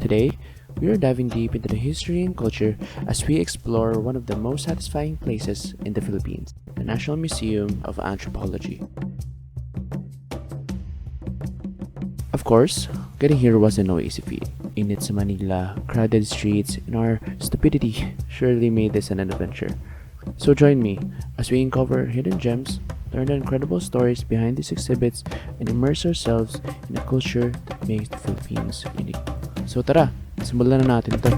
Today, we are diving deep into the history and culture as we explore one of the most satisfying places in the Philippines, the National Museum of Anthropology. Of course, getting here wasn't no easy feat. Init sa Manila, crowded streets, and our stupidity surely made this an adventure. So join me as we uncover hidden gems, learn the incredible stories behind these exhibits, and immerse ourselves in a culture that makes the Philippines unique. So tara, simulan na natin to.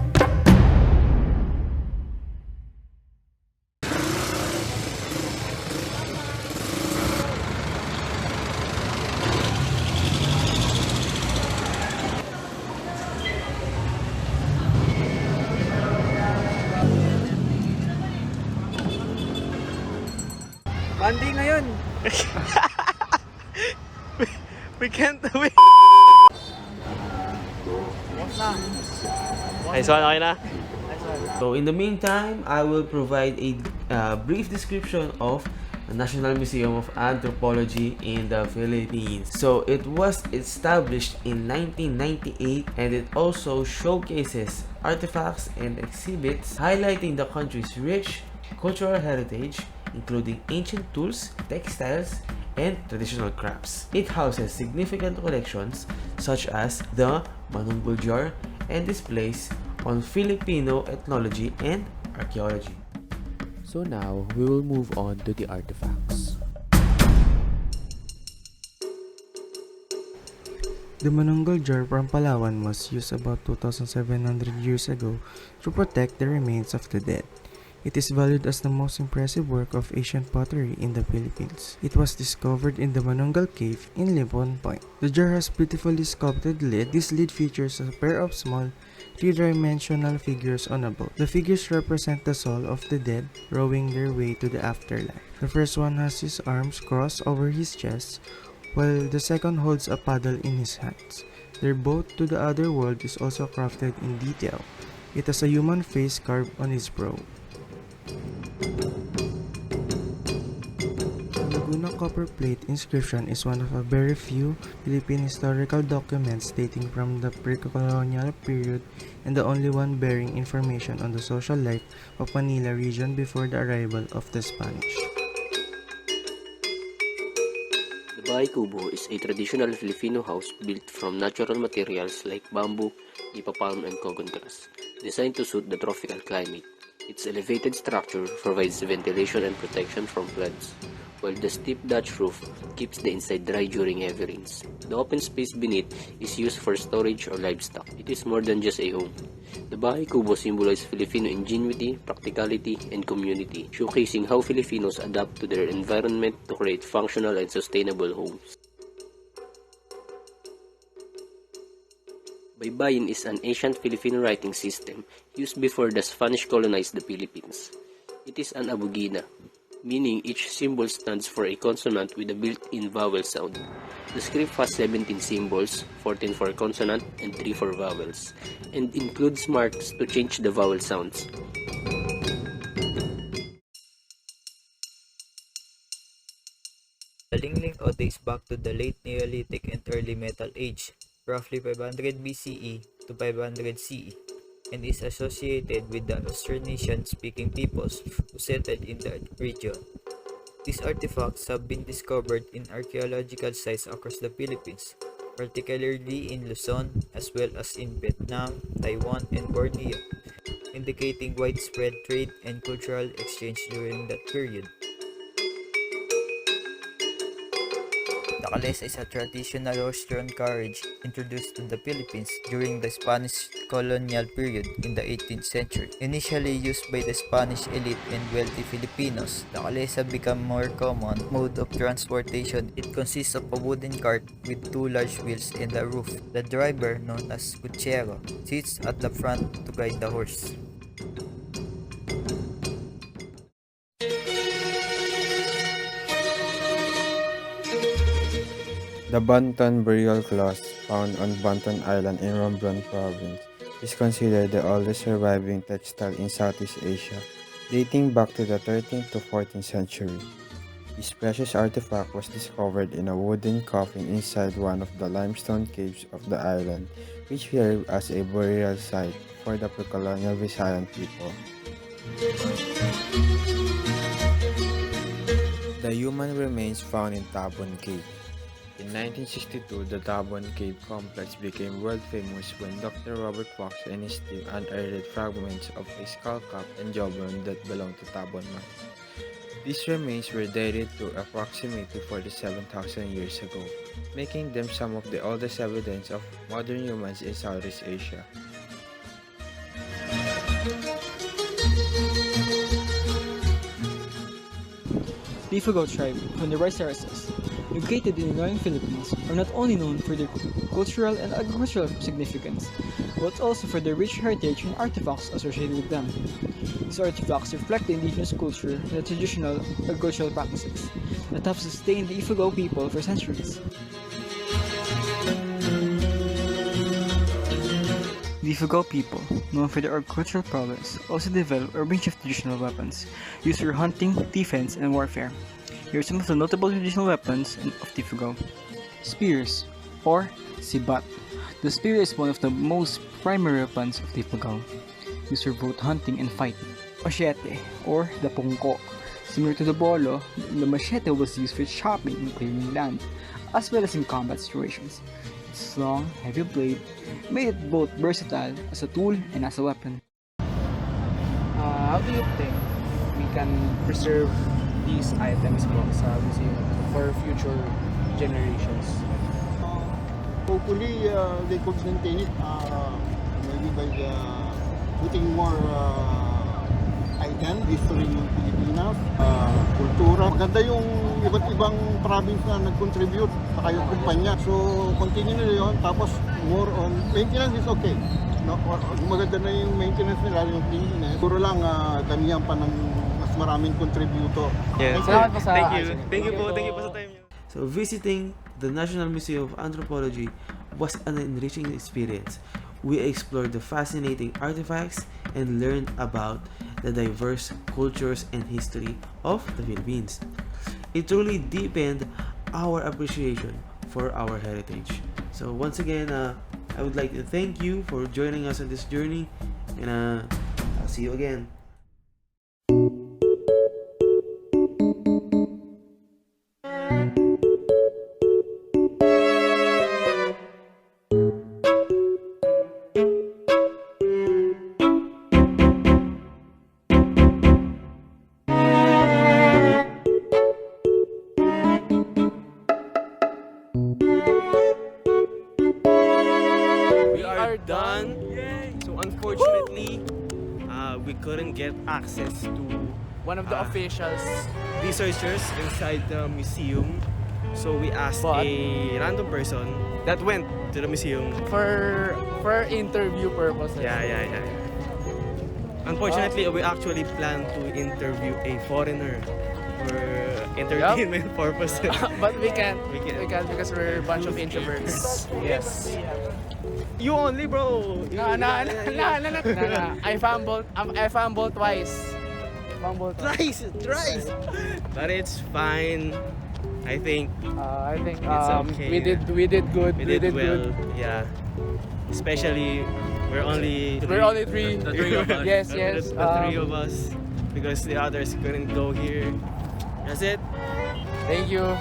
Monday ngayon. We can't wait. Nice one, okay na? So in the meantime, I will provide a brief description of the National Museum of Anthropology in the Philippines. So it was established in 1998 and it also showcases artifacts and exhibits highlighting the country's rich cultural heritage, including ancient tools, textiles, and traditional crafts. It houses significant collections such as the Manunggul jar and displays on Filipino ethnology and archaeology. So now, we will move on to the artifacts. The Manunggul jar from Palawan was used about 2,700 years ago to protect the remains of the dead. It is valued as the most impressive work of ancient pottery in the Philippines. It was discovered in the Manunggul cave in Lipon Point. The jar has beautifully sculpted lid. This lid features a pair of small three-dimensional figures on a boat. The figures represent the soul of the dead rowing their way to the afterlife. The first one has his arms crossed over his chest, while the second holds a paddle in his hands. Their boat to the other world is also crafted in detail. It has a human face carved on its brow. The Laguna copper plate inscription is one of a very few Philippine historical documents dating from the pre-colonial period and the only one bearing information on the social life of Manila region before the arrival of the Spanish. The Bahay Kubo is a traditional Filipino house built from natural materials like bamboo, ipa palm, and coconut grass, designed to suit the tropical climate. Its elevated structure provides ventilation and protection from floods, while the steep thatch roof keeps the inside dry during heavy rains. The open space beneath is used for storage or livestock. It is more than just a home. The Bahay Kubo symbolizes Filipino ingenuity, practicality, and community, showcasing how Filipinos adapt to their environment to create functional and sustainable homes. Baybayin is an ancient Filipino writing system used before the Spanish colonized the Philippines. It is an abugida, meaning each symbol stands for a consonant with a built-in vowel sound. The script has 17 symbols, 14 for consonant and 3 for vowels, and includes marks to change the vowel sounds. The Lingling dates back to the late Neolithic and early Metal Age, roughly 500 BCE to 500 CE, and is associated with the Austronesian-speaking peoples who settled in the region. These artifacts have been discovered in archaeological sites across the Philippines, particularly in Luzon as well as in Vietnam, Taiwan, and Borneo, indicating widespread trade and cultural exchange during that period. The calesa is a traditional Austrian carriage introduced to the Philippines during the Spanish colonial period in the 18th century. Initially used by the Spanish elite and wealthy Filipinos, the calesa became more common mode of transportation. It consists of a wooden cart with two large wheels and a roof. The driver, known as cochero, sits at the front to guide the horse. The Banton burial cloth, found on Banton Island in Romblon Province, is considered the oldest surviving textile in Southeast Asia, dating back to the 13th to 14th century. This precious artifact was discovered in a wooden coffin inside one of the limestone caves of the island, which served as a burial site for the pre-colonial Visayan people. The human remains found in Tabon Cave. In 1962, the Tabon Cave complex became world famous when Dr. Robert Fox and his team unearthed fragments of a skull cap and jawbone that belonged to Tabon man. These remains were dated to approximately 47,000 years ago, making them some of the oldest evidence of modern humans in Southeast Asia. The Ifugao tribe from the rice terraces, located in the northern Philippines, are not only known for their cultural and agricultural significance, but also for their rich heritage and artifacts associated with them. These artifacts reflect the indigenous culture and the traditional agricultural practices that have sustained the Ifugao people for centuries. The Ifugao people, known for their agricultural prowess, also developed a range of traditional weapons used for hunting, defense, and warfare. Here are some of the notable traditional weapons of the Ifugao. Spears, or sibat. The spear is one of the most primary weapons of the Ifugao, used for both hunting and fighting. Machete, or the pungko. Similar to the bolo, the machete was used for chopping and clearing land, as well as in combat situations. Its long, heavy blade made it both versatile as a tool and as a weapon. How do you think we can preserve these items po sa museum for future generations? Hopefully, they could maintain it maybe by putting more item, history ng Pilipinas, kultura. Maganda yung iba't ibang province na nag-contribute sa kayong kumpanya. So, continue nila yun. Tapos, more on maintenance is okay. No, maganda na yung maintenance nila, yung cleanliness. Puro lang, damihan pa ng mas maraming contributor. Yes. Thank you. Thank you po sa time niyo. So visiting the National Museum of Anthropology was an enriching experience. We explored the fascinating artifacts and learned about the diverse cultures and history of the Philippines. It truly deepened our appreciation for our heritage. So once again, I would like to thank you for joining us on this journey, and I'll see you again. We are done. So unfortunately, we couldn't get access to One of the officials. researchers inside the museum. So we asked But- a random person that went to the museum. For interview purposes. Yeah. Unfortunately, we actually plan to interview a foreigner for entertainment purposes. But we can't. We can't. We can't because we're a bunch of introverts. Yes. You only, bro. No. I fumbled twice. Thrice. But it's fine. I think I think It's okay. we did good. we did well. good. Yeah. Especially we're only We're only three. The three of us. Yes. The three of us, because the others couldn't go here. That's it. Thank you.